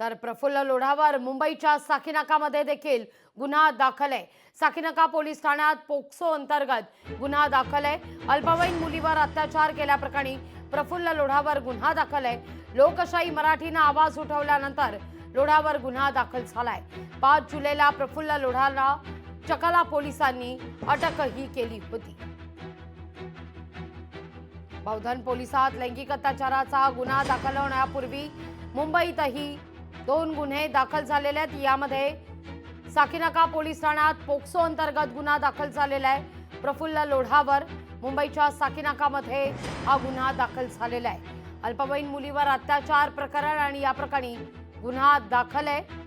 तर प्रफुल्ल लोढावर मुंबईच्या साकीनाकामध्ये देखील गुन्हा दाखल आहे। साकीनाका पोलीस ठाण्यात पोक्सो अंतर्गत गुन्हा दाखल आहे। अल्पवयीन मुलीवर अत्याचार केल्याप्रकरणी प्रफुल्ल लोढावर गुन्हा दाखल आहे। लोकशाही मराठीने आवाज उठवल्यानंतर लोढावर गुन्हा दाखल झालाय। 5 जुलैला प्रफुल्ल लोढाला चकाला पोलिसांनी अटकही केली होती। बौद्धन पोलिसात लैंगिक अत्याचाराचा गुन्हा दाखल होण्यापूर्वी मुंबईतही 2 गुन्हे दाखल झालेले आहेत। यामध्ये साकीनाका पोलीस ठाण्यात पोक्सो अंतर्गत गुन्हा दाखल झालेला आहे। प्रफुल्ल लोढावर मुंबईच्या साकीनाकामध्ये हा गुन्हा दाखल झालेला आहे। अल्पवयीन मुलीवर अत्याचार प्रकरण आणि या प्रकरणी गुन्हा दाखल आहे।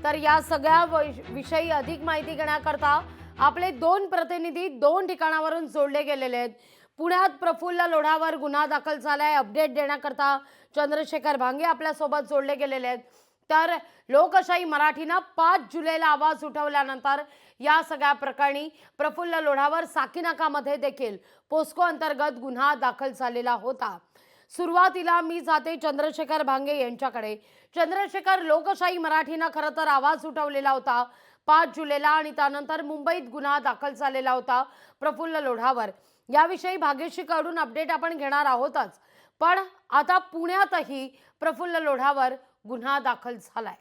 तर या सगळ्या विषयी अधिक माहिती घेण्याकरता आपले 2 प्रतिनिधी 2 ठिकाणावरून जोडले गेलेले आहेत। पुण्यात प्रफुल्ल लोढावर गुन्हा दाखल झालाय। अपडेट देण्याकरता चंद्रशेखर भांगे आपल्या सोबत जोडले गेलेले आहेत। तर लोकशाही मराठीने 5 जुलैला आवाज उठवल्यानंतर या सगळ्या प्रकरणी प्रफुल्ल लोढावर साकीनाकामध्ये देखील पोस्को अंतर्गत गुन्हा दाखल झालेला होता। सुरुवातीला मी जाते चंद्रशेखर भांगे यांच्याकडे। चंद्रशेखर, लोकशाही मराठीने खरं तर आवाज उठवलेला होता 5 जुलैला आणि त्यानंतर मुंबईत गुन्हा दाखल झालेला होता प्रफुल्ल लोढावर। याविषयी भाग्यश्रीकडून अपडेट आपण घेणार आहोतच, पण आता पुण्यातही प्रफुल्ल लोढावर गुन्हा दाखल झालाय।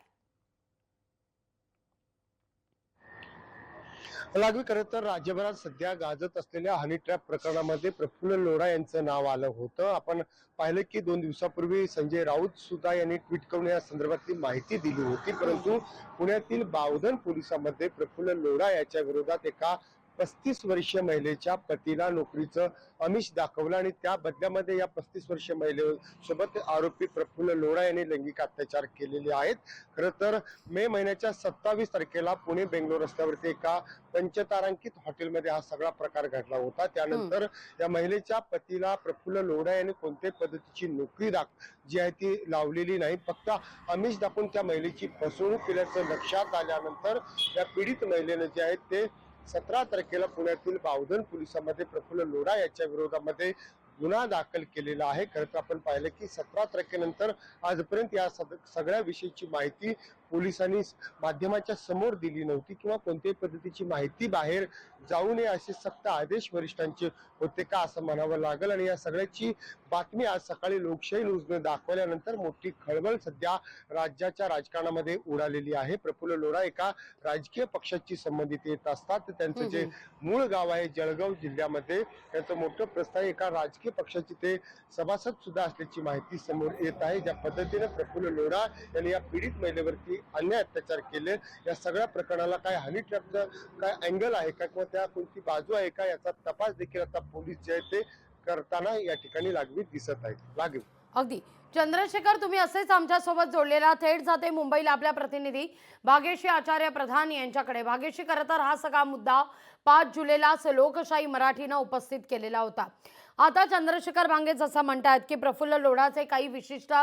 लागवी खरं तर राज्यभरात सध्या गाजत असलेल्या हनी ट्रॅप प्रकरणामध्ये प्रफुल्ल लोढा यांचं नाव आलं होतं। आपण पाहिलं की 2 दिवसापूर्वी संजय राऊत सुद्धा यांनी ट्विट करून या संदर्भातली माहिती दिली होती, परंतु पुण्यातील बावधन पोलिसांमध्ये प्रफुल्ल लोढा याच्या विरोधात एका 35 वर्षीय महिलेच्या पतीला नोकरीचं आमिष दाखवलं आणि त्या बदल्यामध्ये या 35 वर्षीय महिलेसोबत आरोपी प्रफुल्ल लोढा यांनी लैंगिक अत्याचार केलेले आहेत। खरं तर मे महिन्याच्या 27 तारखेला पुणे बेंगलोर रस्त्यावरती एका पंचतारांकित हॉटेलमध्ये हा सगळा प्रकार घडला होता। त्यानंतर या महिलेच्या पतीला प्रफुल्ल लोढा यांनी कोणत्याही पद्धतीची नोकरी जी आहे ती लावलेली नाही, फक्त आमिष दाखवून त्या महिलेची फसवणूक केल्याचं लक्षात आल्यानंतर या पीडित महिलेने जे आहे ते 17 तारखेला पुण्यातील बावधन पोलिसांमध्ये प्रफुल्ल लोढा याच्या विरोधामध्ये गुन्हा दाखल केलेला आहे। खरं तर आपण पाहिलं की 17 तारखेनंतर आजपर्यंत या सगळ्या विषयीची माहिती पोलिसांनी माध्यमाच्या समोर दिली नव्हती किंवा कोणत्याही पद्धतीची माहिती बाहेर जाऊ नये असे सक्त आदेश वरिष्ठांचे होते का असं म्हणावं लागेल। आणि या सगळ्याची बातमी आज सकाळी लोकशाही न्यूजने दाखवल्यानंतर मोठी खळबळ सध्या राज्याच्या राजकारणामध्ये उडालेली आहे। प्रफुल्ल लोढा एका राजकीय पक्षाची संबंधित येत असतात। त्यांचं जे मूळ गाव आहे जळगाव जिल्ह्यामध्ये, त्यांचं मोठं प्रस्थान एका राजकीय पक्षाची ते सभासद सुद्धा असल्याची माहिती समोर येत आहे। ज्या पद्धतीने प्रफुल्ल लोढा यांनी या पीडित महिलेवरती अन्याय अत्याचार केले, या सगळ्या प्रकरणाला काय हनी ट्रॅपचं काय अँगल आहे का किंवा त्या कोणती बाजू आहे का याचा तपास देखील आता पोलीस जे आहे ते करताना या ठिकाणी लागवी दिसत आहेत। लागवी अगदी चंद्रशेखर, तुम्ही असेच आमच्या सोबत जोडलेला। थेट जाते मुंबईला आपल्या प्रतिनिधी भाग्यश्री आचार्य प्रधान यांच्याकडे। भाग्यश्री, खरं तर हा सगळा मुद्दा 5 जुलैलाच लोकशाही मराठीने उपस्थित केलेला होता। आता चंद्रशेखर भांगे जसं म्हणतात की प्रफुल्ल लोढाचे काही विशिष्ट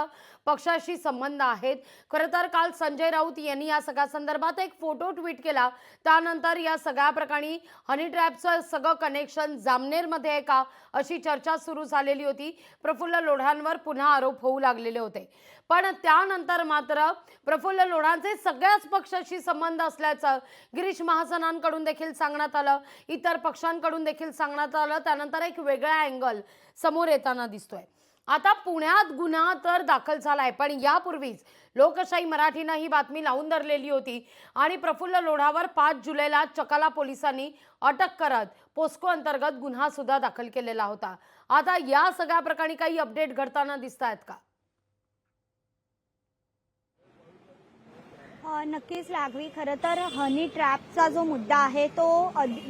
पक्षाशी संबंध आहेत। खरं तर काल संजय राऊत यांनी या सगळ्या संदर्भात एक फोटो ट्विट केला। त्यानंतर या सगळ्या प्रकरणी हनी ट्रॅपचं सगळं कनेक्शन जामनेरमध्ये आहे का अशी चर्चा सुरू झालेली होती। प्रफुल्ल लोढांवर पुन्हा आरोप होऊ लागलेले होते, पण त्यानंतर मात्र प्रफुल्ल लोढांचे सगळ्याच पक्षाशी संबंध असल्याचं गिरीश महाजनांकडून देखील सांगण्यात आलं, इतर पक्षांकडून देखील सांगण्यात आलं। त्यानंतर एक वेगळा अँगल समोर येताना दिसतोय। आता पुण्यात गुन्हा तर दाखल झालाय, पण यापूर्वीच लोकशाही मराठीने ही बातमी लावून धरलेली होती आणि प्रफुल्ल लोढावर 5 जुलैला चकाला पोलिसांनी अटक करत पोस्को अंतर्गत गुन्हा सुद्धा दाखल केलेला होता। आता या सगळ्या प्रकरणी काही अपडेट घडताना दिसतायत का? नक्कीच लागवी, खरं तर हनी ट्रॅपचा जो मुद्दा आहे तो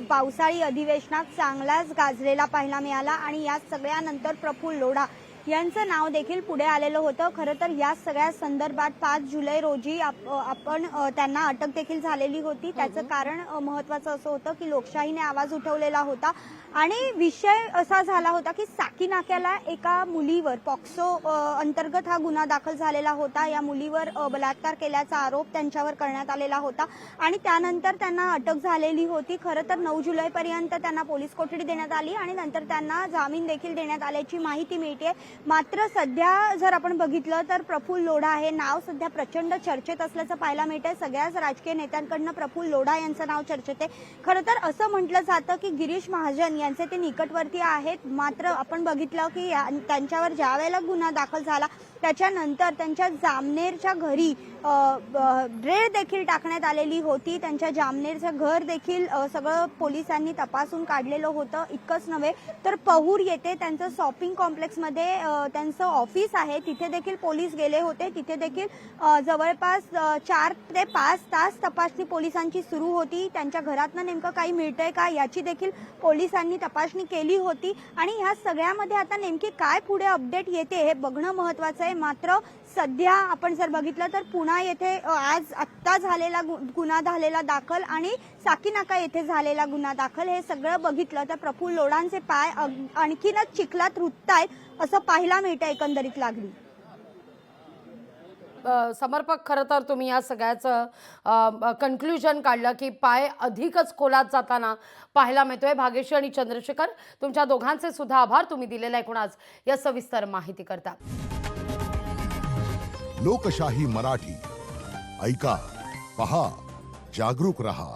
पावसाळी अधिवेशनात चांगलाच गाजलेला पाहायला मिळाला आणि या सगळ्यानंतर प्रफुल्ल लोढा यांचं नाव देखील पुढे आलेलं होतं। खरं तर या सगळ्या संदर्भात 5 जुलै रोजी आपण त्यांना अटक देखील झालेली होती। त्याचं कारण महत्त्वाचं असं होतं की लोकशाहीने आवाज उठवलेला होता आणि विषय असा झाला होता की साकीनाक्याला एका मुलीवर पॉक्सो अंतर्गत हा गुन्हा दाखल झालेला होता। या मुलीवर बलात्कार केल्याचा आरोप त्यांच्यावर करण्यात आलेला होता आणि त्यानंतर त्यांना अटक झालेली होती। खरं तर 9 जुलैपर्यंत त्यांना पोलीस कोठडी देण्यात आली आणि नंतर त्यांना जामीन देखील देण्यात आल्याची माहिती मिळते। मात्र सध्या जर आपण बघितलं तर प्रफुल्ल लोढा हे नाव सध्या प्रचंड चर्चेत असल्याचं पाहायला मिळतंय। सगळ्याच राजकीय नेत्यांकडनं प्रफुल्ल लोढा यांचं नाव चर्चेत आहे। खरं तर असं म्हटलं जातं की गिरीश महाजन यांचे ते निकटवर्ती आहेत, मात्र आपण बघितलं की त्यांच्यावर ज्या वेळेला गुन्हा दाखल झाला त्याच्यानंतर त्यांच्या जामनेरच्या घरी रेड देखील टाकण्यात आलेली होती। त्यांच्या जामनेरचं घर देखील सगळं पोलिसांनी तपासून काढलेलं होतं। इतकंच नव्हे तर पहूर येथे त्यांचं शॉपिंग कॉम्प्लेक्समध्ये त्यांचं ऑफिस आहे, तिथे देखील पोलीस गेले होते। तिथे देखील जवळपास 4 ते 5 तास तपासणी पोलिसांची सुरू होती। त्यांच्या घरातनं नेमकं काही मिळतंय का याची देखील पोलिसांनी तपासणी केली होती आणि ह्या सगळ्यामध्ये आता नेमकी काय पुढे अपडेट येते हे बघणं महत्त्वाचं आहे। मात्र सध्या आपण जर बघितलं तर पुणा येथे आज आत्ता झालेला गुन्हा झालेला दाखल आणि साकीनाका येथे झालेला गुन्हा दाखल हे सगळं बघितलं तर प्रफुल्ल लोढांचे पाय आणखीनच चिखलात रुततायत असं पाहायला मिळतं एकंदरीत लागली। समर्पक, खरं तर तुम्ही या सगळ्याचं कन्क्लुजन काढलं की पाय अधिकच खोलात जाताना पाहायला मिळतोय। भाग्यश्री आणि चंद्रशेखर, तुमच्या दोघांचे सुद्धा आभार तुम्ही दिलेल्या एकूण आज या सविस्तर माहिती करता। लोकशाही मराठी ऐका, पहा, जागरूक रहा।